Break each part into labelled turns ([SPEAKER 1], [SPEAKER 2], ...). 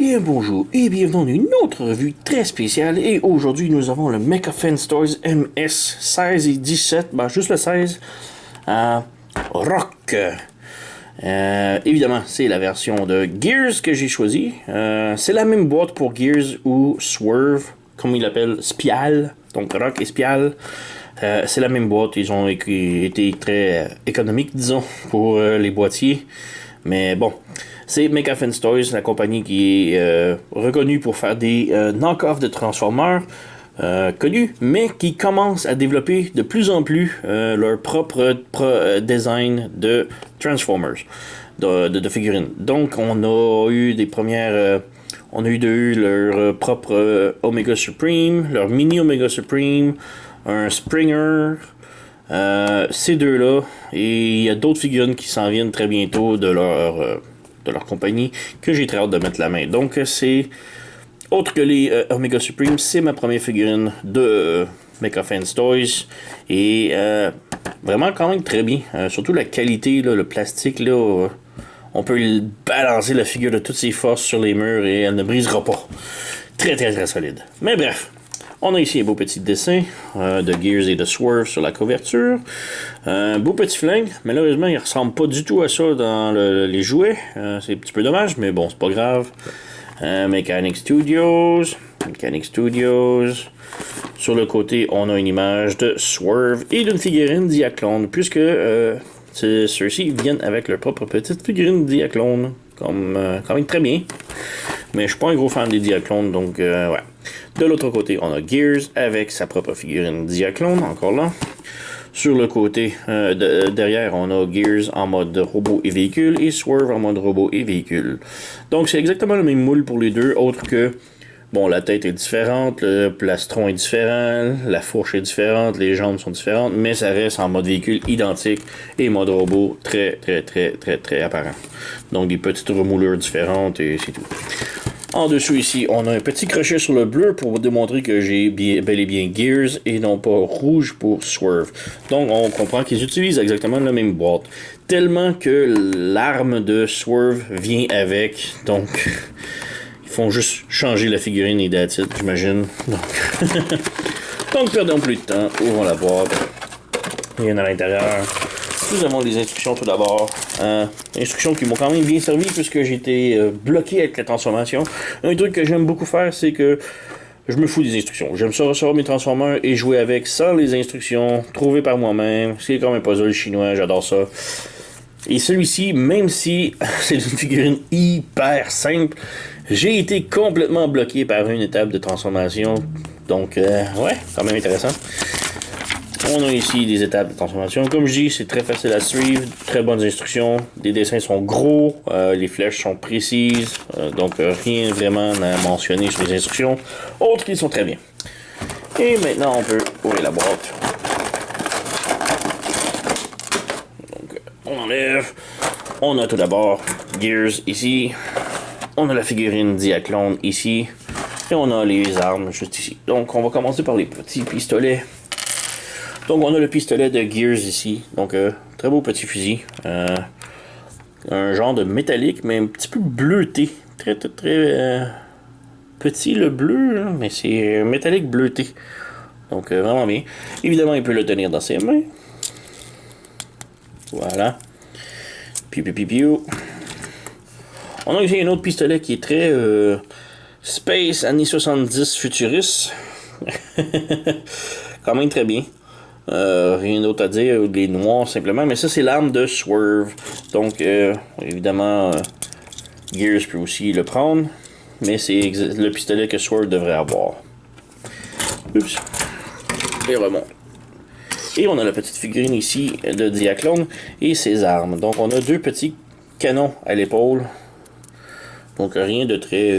[SPEAKER 1] Bien bonjour et bienvenue dans une autre revue très spéciale et aujourd'hui nous avons le Mecha Fans Toys MS 16 et 17, juste le 16, Rock. Évidemment c'est la version de Gears que j'ai choisi, c'est la même boîte pour Gears ou Swerve, comme il l'appelle, Spial, donc Rock et Spial. C'est la même boîte, ils ont été très économiques disons pour les boîtiers, mais bon. C'est Mecha Fans Toys, la compagnie qui est reconnue pour faire des knock-offs de Transformers connus, mais qui commence à développer de plus en plus leur propre design de Transformers, de figurines. Donc, on a eu des premières... on a eu leur propre Omega Supreme, leur mini Omega Supreme, un Springer... ces deux-là, et il y a d'autres figurines qui s'en viennent très bientôt de leur compagnie, que j'ai très hâte de mettre la main. Donc c'est, autre que les Omega Supreme, c'est ma première figurine de Mecha Fans Toys, et vraiment quand même très bien, surtout la qualité, là, le plastique, là, on peut balancer la figure de toutes ses forces sur les murs et elle ne brisera pas. Très très très solide. Mais bref, on a ici un beau petit dessin de Gears et de Swerve sur la couverture. Un beau petit flingue. Malheureusement, il ressemble pas du tout à ça dans les jouets. C'est un petit peu dommage, mais bon, c'est pas grave. Mechanic Studios. Sur le côté, on a une image de Swerve et d'une figurine Diaclone, puisque ceux-ci viennent avec leur propre petite figurine Diaclone. Quand même très bien. Mais je suis pas un gros fan des Diaclones, donc ouais. De l'autre côté, on a Gears avec sa propre figurine Diaclone, encore là. Sur le côté derrière, on a Gears en mode robot et véhicule et Swerve en mode robot et véhicule. Donc c'est exactement le même moule pour les deux, autre que, bon, la tête est différente, le plastron est différent, la fourche est différente, les jambes sont différentes, mais ça reste en mode véhicule identique et mode robot très apparent. Donc des petites remoulures différentes et c'est tout. En dessous ici, on a un petit crochet sur le bleu pour démontrer que j'ai bel et bien Gears et non pas rouge pour Swerve. Donc on comprend qu'ils utilisent exactement la même boîte. Tellement que l'arme de Swerve vient avec, donc ils font juste changer la figurine et that's it, j'imagine. Donc perdons plus de temps, ouvrons la boîte. Rien à l'intérieur. Nous avons les instructions tout d'abord. Instructions qui m'ont quand même bien servi puisque j'étais bloqué avec la transformation. Un truc que j'aime beaucoup faire, c'est que je me fous des instructions. J'aime ça recevoir mes transformers et jouer avec sans les instructions, trouver par moi-même. C'est comme un puzzle chinois, j'adore ça. Et celui-ci, même si c'est une figurine hyper simple, j'ai été complètement bloqué par une étape de transformation. Donc, ouais, quand même intéressant. On a ici des étapes de transformation. Comme je dis, c'est très facile à suivre, très bonnes instructions. Les dessins sont gros, les flèches sont précises, donc rien vraiment à mentionner sur les instructions. Autres qui sont très bien. Et maintenant, on peut ouvrir la boîte. Donc, on enlève. On a tout d'abord Gears ici. On a la figurine Diaclone ici. Et on a les armes juste ici. Donc, on va commencer par les petits pistolets. Donc on a le pistolet de Gears ici, donc très beau petit fusil, un genre de métallique mais un petit peu bleuté, très petit le bleu, hein, mais c'est métallique bleuté, donc vraiment bien. Évidemment il peut le tenir dans ses mains, voilà, piou. On a ici un autre pistolet qui est très Space années 70 futuriste, quand même très bien. Rien d'autre à dire, les noirs simplement, mais ça c'est l'arme de Swerve, donc évidemment Gears peut aussi le prendre, mais c'est le pistolet que Swerve devrait avoir. Oups, et remonte. Et on a la petite figurine ici de Diaclone et ses armes, donc on a deux petits canons à l'épaule, donc rien de très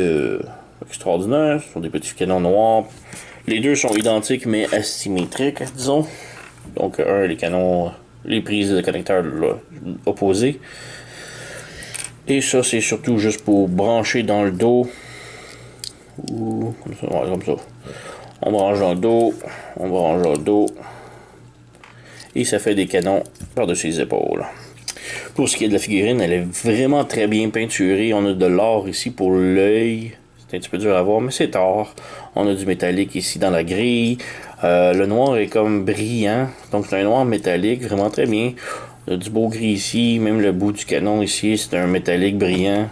[SPEAKER 1] extraordinaire, ce sont des petits canons noirs, les deux sont identiques mais asymétriques disons. Donc les canons, les prises de connecteurs opposés. Et ça c'est surtout juste pour brancher dans le dos. Ou comme ça. On branche dans le dos, on branche dans le dos. Et ça fait des canons par-dessus les épaules. Pour ce qui est de la figurine, elle est vraiment très bien peinturée. On a de l'or ici pour l'œil. C'est un petit peu dur à voir, mais c'est or. On a du métallique ici dans la grille. Le noir est comme brillant. Donc c'est un noir métallique, vraiment très bien. On a du beau gris ici. Même le bout du canon ici, c'est un métallique brillant.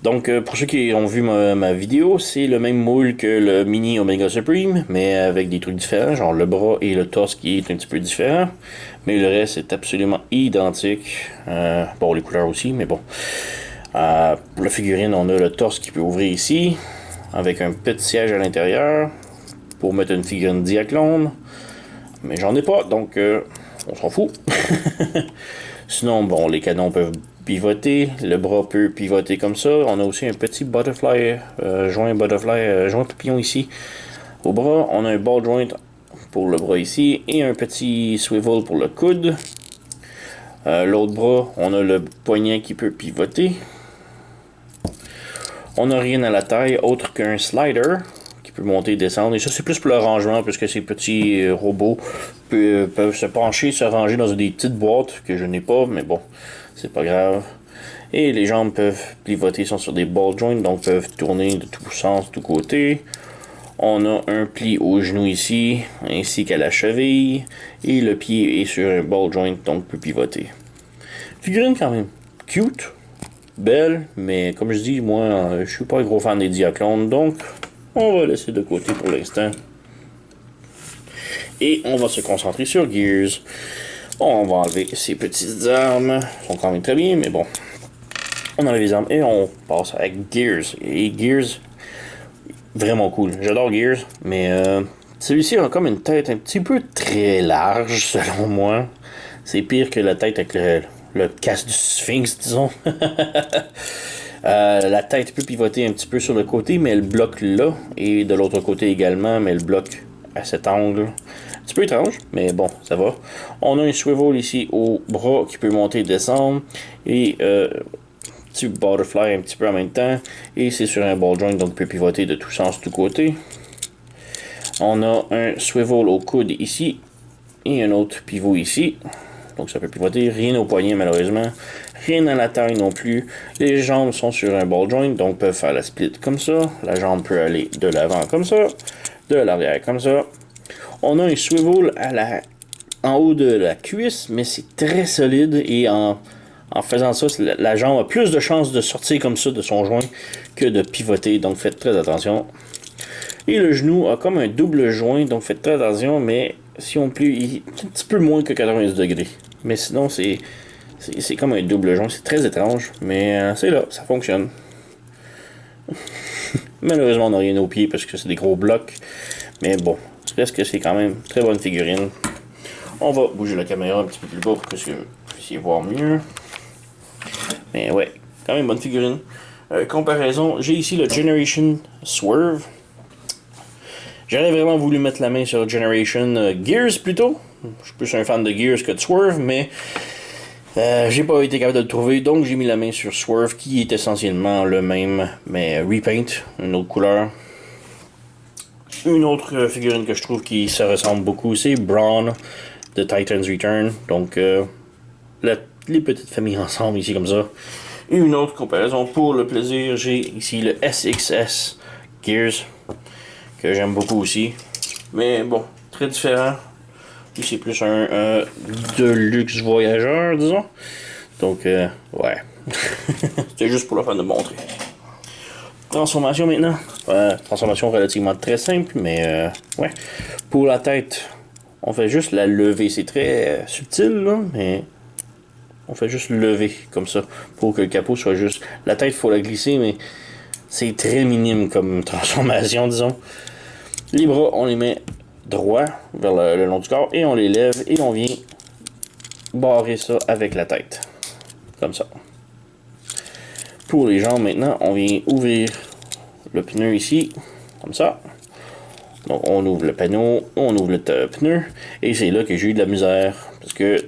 [SPEAKER 1] Donc, pour ceux qui ont vu ma vidéo, c'est le même moule que le Mini Omega Supreme, mais avec des trucs différents, genre le bras et le torse qui est un petit peu différent. Mais le reste est absolument identique. Bon, les couleurs aussi, mais bon. Pour la figurine, on a le torse qui peut ouvrir ici, avec un petit siège à l'intérieur, pour mettre une figurine Diaclone. Mais j'en ai pas, donc on s'en fout. Sinon, bon, les canons peuvent pivoter, le bras peut pivoter comme ça. On a aussi un petit joint papillon ici au bras. On a un ball joint pour le bras ici et un petit swivel pour le coude. L'autre bras, on a le poignet qui peut pivoter. On n'a rien à la taille autre qu'un slider qui peut monter et descendre. Et ça, c'est plus pour le rangement, puisque ces petits robots peuvent se pencher, se ranger dans des petites boîtes que je n'ai pas, mais bon, c'est pas grave. Et les jambes peuvent pivoter, sont sur des ball joints, donc peuvent tourner de tous sens, de tous côtés. On a un pli au genou ici, ainsi qu'à la cheville. Et le pied est sur un ball joint, donc peut pivoter. Figurine quand même cute, belle, mais comme je dis, moi, je suis pas un gros fan des Diaclones, donc on va laisser de côté pour l'instant. Et on va se concentrer sur Gears. On va enlever ces petites armes. Elles sont quand même très bien, mais bon. On enlève les armes et on passe avec Gears. Et Gears, vraiment cool. J'adore Gears, mais celui-ci a comme une tête un petit peu très large, selon moi. C'est pire que la tête avec le casque du Sphinx, disons. La tête peut pivoter un petit peu sur le côté, mais elle bloque là. Et de l'autre côté également, mais elle bloque à cet angle. Un petit peu étrange, mais bon, ça va. On a un swivel ici au bras qui peut monter et descendre. Et petit butterfly un petit peu en même temps. Et c'est sur un ball joint, donc peut pivoter de tous sens, de tous côtés. On a un swivel au coude ici. Et un autre pivot ici. Donc ça peut pivoter. Rien au poignet malheureusement. Rien à la taille non plus. Les jambes sont sur un ball joint, donc peuvent faire la split comme ça. La jambe peut aller de l'avant comme ça. De l'arrière comme ça. On a un swivel en haut de la cuisse, mais c'est très solide et en faisant ça, la jambe a plus de chances de sortir comme ça de son joint que de pivoter, donc faites très attention. Et le genou a comme un double joint, donc faites très attention, mais si on plie, il est un petit peu moins que 90 degrés. Mais sinon, c'est comme un double joint, c'est très étrange, mais c'est là, ça fonctionne. Malheureusement, on n'a rien aux pieds parce que c'est des gros blocs, mais bon, reste que c'est quand même une très bonne figurine. On va bouger la caméra un petit peu plus bas pour que vous puissiez voir mieux. Mais ouais, quand même bonne figurine. Comparaison, j'ai ici le Generation Swerve. J'aurais vraiment voulu mettre la main sur Generation Gears plutôt. Je suis plus un fan de Gears que de Swerve, mais j'ai pas été capable de le trouver, donc j'ai mis la main sur Swerve qui est essentiellement le même, mais repaint, une autre couleur. Une autre figurine que je trouve qui se ressemble beaucoup, c'est Brawn de Titan's Return. Donc les petites familles ensemble ici comme ça. Et une autre comparaison pour le plaisir, j'ai ici le SXS Gears que j'aime beaucoup aussi. Mais bon, très différent. Lui c'est plus un Deluxe voyageur, disons. Donc ouais. C'était juste pour le fun de montrer. Transformation maintenant. Transformation relativement très simple, mais ouais. Pour la tête, on fait juste la lever. C'est très subtil, là, mais on fait juste lever comme ça pour que le capot soit juste. La tête, il faut la glisser, mais c'est très minime comme transformation, disons. Les bras, on les met droit vers le long du corps et on les lève et on vient barrer ça avec la tête. Comme ça. Pour les jambes maintenant, on vient ouvrir le pneu ici, comme ça. Donc on ouvre le panneau, on ouvre le pneu, et c'est là que j'ai eu de la misère. Parce que,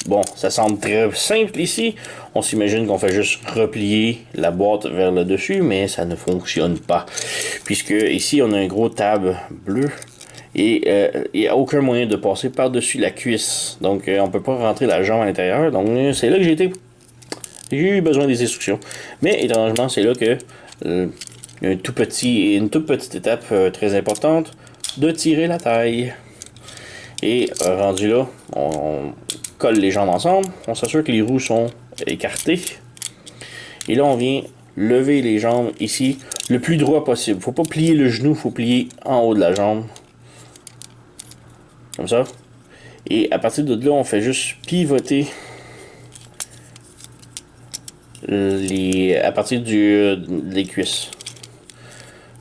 [SPEAKER 1] bon, ça semble très simple ici. On s'imagine qu'on fait juste replier la boîte vers le dessus, mais ça ne fonctionne pas. Puisque ici on a un gros tab bleu, Et il n'y a aucun moyen de passer par-dessus la cuisse. Donc on peut pas rentrer la jambe à l'intérieur. Donc c'est là que j'ai eu besoin des instructions. Mais étrangement, c'est là que une toute petite étape très importante de tirer la taille. Et rendu là, on colle les jambes ensemble. On s'assure que les roues sont écartées. Et là, on vient lever les jambes ici le plus droit possible. Faut pas plier le genou, faut plier en haut de la jambe. Comme ça. Et à partir de là, on fait juste pivoter à partir des cuisses.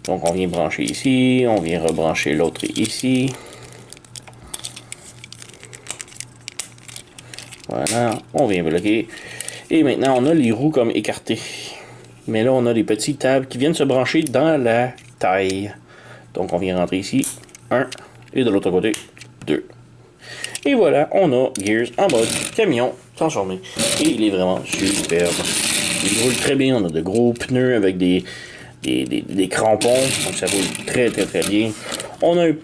[SPEAKER 1] Donc on vient brancher ici, on vient rebrancher l'autre ici. Voilà, on vient bloquer. Et maintenant, on a les roues comme écartées. Mais là, on a des petites tables qui viennent se brancher dans la taille. Donc on vient rentrer ici, 1, et de l'autre côté, 2. Et voilà, on a Gears en mode camion transformé. Et il est vraiment superbe. Il roule très bien, on a de gros pneus avec des crampons, donc ça roule très très très bien. On a un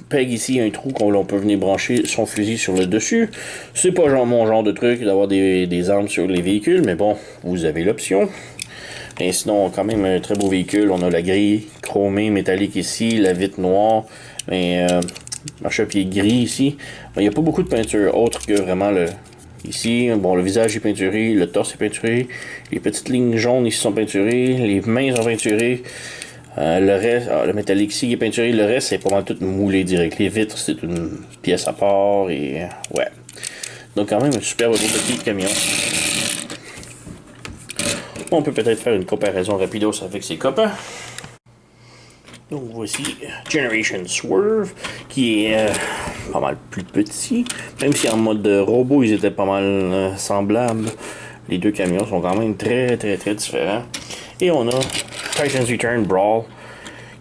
[SPEAKER 1] peg ici, un trou qu'on peut venir brancher son fusil sur le dessus. C'est pas mon genre de truc d'avoir des armes sur les véhicules, mais bon, vous avez l'option. Et sinon, quand même un très beau véhicule. On a la grille chromée métallique ici, la vitre noire, mais marchepied gris ici. Il n'y a pas beaucoup de peinture autre que vraiment ici. Bon, le visage est peinturé, le torse est peinturé, les petites lignes jaunes ici sont peinturées, les mains sont peinturées. Le reste, le métallique ici est peinturé, le reste c'est pas mal tout moulé direct. Les vitres c'est une pièce à part et ouais. Donc quand même un super beau petit camion. On peut peut-être faire une comparaison rapidos avec ses copains. Donc voici Generation Swerve qui est pas mal plus petit. Même si en mode robot ils étaient pas mal semblables. Les deux camions sont quand même très très très différents. Et on a Titan's Return Brawl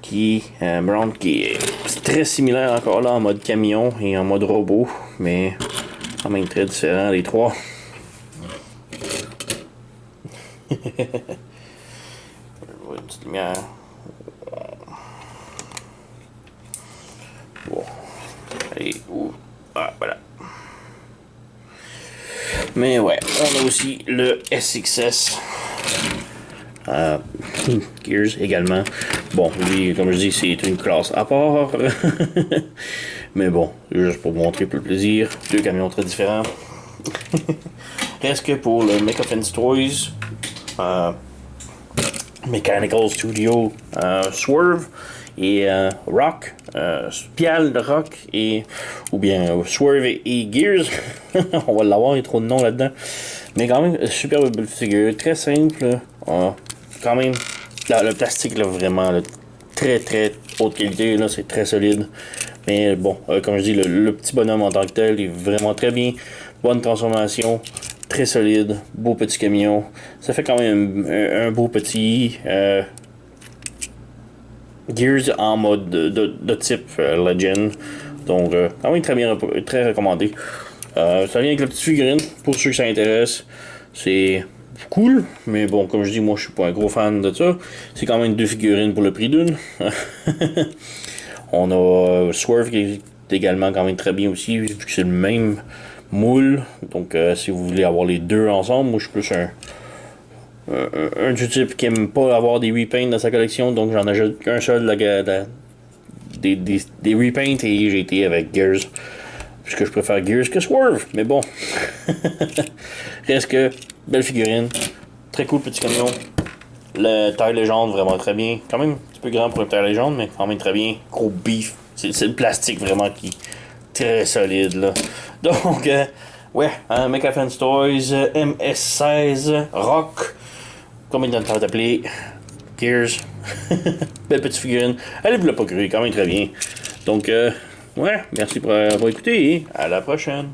[SPEAKER 1] qui est très similaire encore là en mode camion et en mode robot. Mais quand même très différent les trois. Une petite lumière. Bon. Allez, ah, voilà. Mais ouais, on a aussi le SXS. Gears également. Bon, lui, comme je dis, c'est une classe à part. Mais bon, juste pour vous montrer pour le plaisir. Deux camions très différents. Reste que pour le Mecha-Fence Toys, Mechanical Studio Swerve et Rock, Spial de Rock ou bien Swerve et Gears. On va l'avoir, il y a trop de noms là-dedans. Mais quand même, super belle figure, très simple. Quand même, le plastique, là, vraiment, là, très très haute qualité, là, c'est très solide. Mais bon, comme je dis, le petit bonhomme en tant que tel est vraiment très bien. Bonne transformation, très solide, beau petit camion. Ça fait quand même un beau petit Gears en mode de type Legend. Donc, quand même très bien, très recommandé. Ça vient avec la petite figurine, pour ceux que ça intéresse. C'est cool, mais bon, comme je dis, moi je suis pas un gros fan de ça. C'est quand même deux figurines pour le prix d'une. On a Swerve qui est également quand même très bien aussi, vu que c'est le même moule. Donc si vous voulez avoir les deux ensemble, moi je suis plus un du type qui aime pas avoir des repaints dans sa collection, donc j'en ajoute qu'un seul des repaints et j'ai été avec Gears. Puisque je préfère Gears que Swerve, mais bon. Reste que, belle figurine. Très cool petit camion. Le taille légende, vraiment très bien. Quand même un petit peu grand pour une taille légende, mais quand même très bien. Gros beef. C'est le plastique vraiment qui est très solide là. Donc, ouais, Mecha-Fence Toys, MS16, Rock. Combien de temps t'appeler? Gears. Belle petite figurine. Elle vous l'a pas cru, quand même très bien. Donc, ouais, merci pour avoir écouté et à la prochaine.